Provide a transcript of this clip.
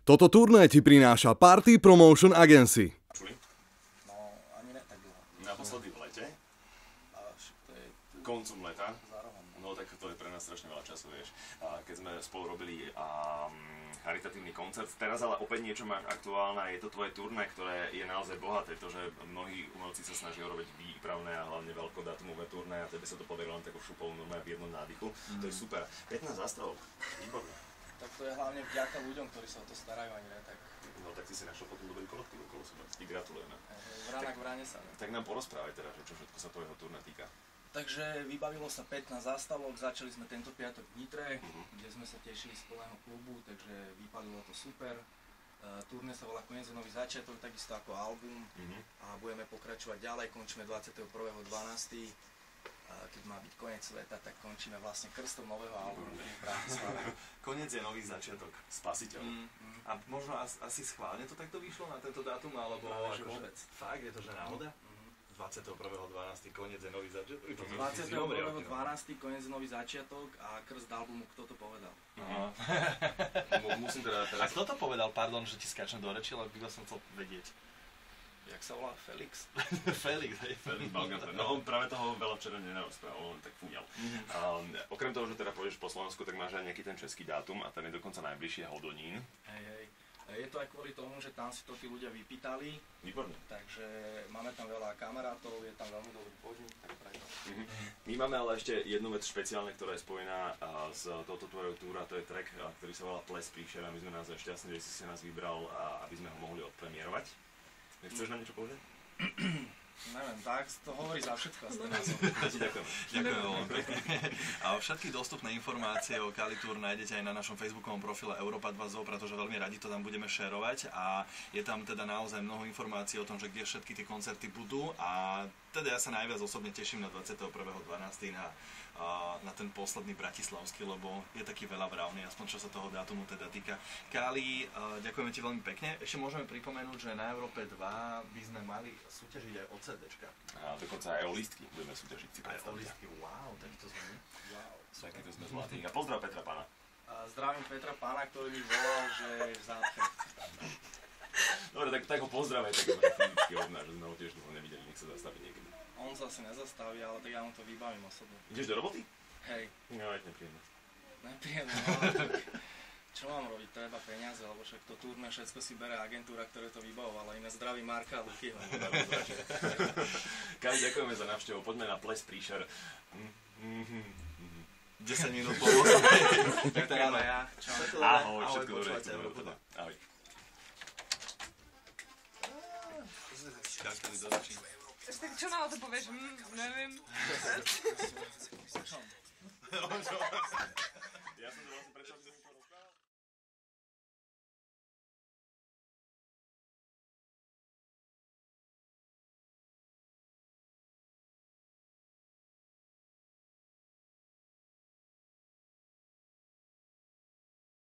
Toto turné ti prináša Party Promotion Agency. No, ani ne tak dlho. Naposledy v lete, To je koncom leta. zároveň. No tak to je pre nás strašne veľa času, vieš. Keď sme spolu robili charitatívny koncert. Teraz ale opäť niečo máš aktuálne, je to tvoje turné, ktoré je naozaj bohaté, to, že mnohí umelci sa snažia robiť výpravné a hlavne veľkodátumové turné a tebe sa to podarilo len takou šupou normálne v jednom nádychu. To je super. 15 zástavok, výborné. Tak to je hlavne vďaka ľuďom, ktorí sa o to starajú, ani ne tak. No tak ty si našiel potom dobrý kolektív okolo seba. Ti gratulujeme. Vrana k vrane sa. Tak nám porozprávaj teda, že čo všetko sa tvojho turné týka. Takže vybavilo sa 15 zástavok, začali sme tento piatok v Nitre, kde sme sa tešili z plného klubu, takže vypadlo to super. Turné sa volá Koniec je nový začiatok, takisto ako album a budeme pokračovať ďalej, končíme 21.12. Keď má byť koniec sveta, tak končíme vlastne krstom nového albumu v Bratislave. Koniec je nový začiatok, spasiteľ. A možno asi schválne to takto vyšlo na tento dátum, alebo Práve, že fakt, je to že náhoda? 21.12. koniec je nový začiatok. 21.12. koniec nový začiatok a krst albumu Kto to povedal. Musím teda A kto to povedal, pardon, že ti skáčem do reči, ale by som chcel vedieť. Jak sa volá? Felix. Felix, hej, Felix Baumgartner. No on práve toho veľa včera nenarozprával, on tak fúňal. Okrem toho, že teda pôjdeš po Slovensku, tak máš aj nejaký ten český dátum a ten je dokonca najbližšie Hodonín. Hej. Je to aj kvôli tomu, že tam si to tí ľudia vypýtali. Výborne. Takže máme tam veľa kamarátov, je tam veľmi dobrý podnik, tak preto. My máme ale ešte jednu vec špeciálne, ktorá je spojená s touto tvojou túra, to je track, ktorý sa volá Ples príšer a my sme naozaj šťastní, že si nás vybral, aby sme ho mohli odpremierovať. Chceš nám niečo povedať? Neviem, tak to hovorí za všetko. Ďakujem. Ďakujem veľmi pekne. A všetky dostupné informácie o Kali Tour nájdete aj na našom facebookovom profile Europa 2 Zoo, pretože veľmi radi to tam budeme šerovať a je tam teda naozaj mnoho informácií o tom, že kde všetky tie koncerty budú a teda ja sa najviac osobne teším na 21.12. Na ten posledný bratislavský, lebo je taký veľa vravný, aspoň čo sa toho dátumu teda týka. Kali, ďakujeme ti veľmi pekne. Ešte môžeme pripomenúť, že na Európe 2 by sme mali súťažiť aj o CDčka. A dokonca aj o lístky budeme súťažiť, si Aj o predstavte. lístky, wow, takto sme my. Takýto sme zlatí. A pozdrav Petra Pána. Zdravím Petra Pána, ktorý mi volal, že je v zátke. Dobre, tak ho pozdravaj, tak fyzicky od nás, že sme ho tiež dlho nevideli, nech sa zastaví niekedy. On sa asi nezastaví, ale tak ja mu to vybavím osobne. Ideš do roboty? Hej, No, je nepríjemné. nepríjemné, ale tak čo mám robiť, treba peniaze, lebo však to turné všetko si bere agentúra, ktoré to vybavovala. Iné zdraví Marka a Lukyho. Kali, ďakujeme za návštevu, poďme na Ples príšer. 10 minút po 8. Tak Ďakujem aj ja. Čau. Ahoj, všetko dobré. počúvajte Európu. Ahoj. Skákali do rečí. Tak čo na to povieš? Neviem. Ja som to vlastne prečo, aby som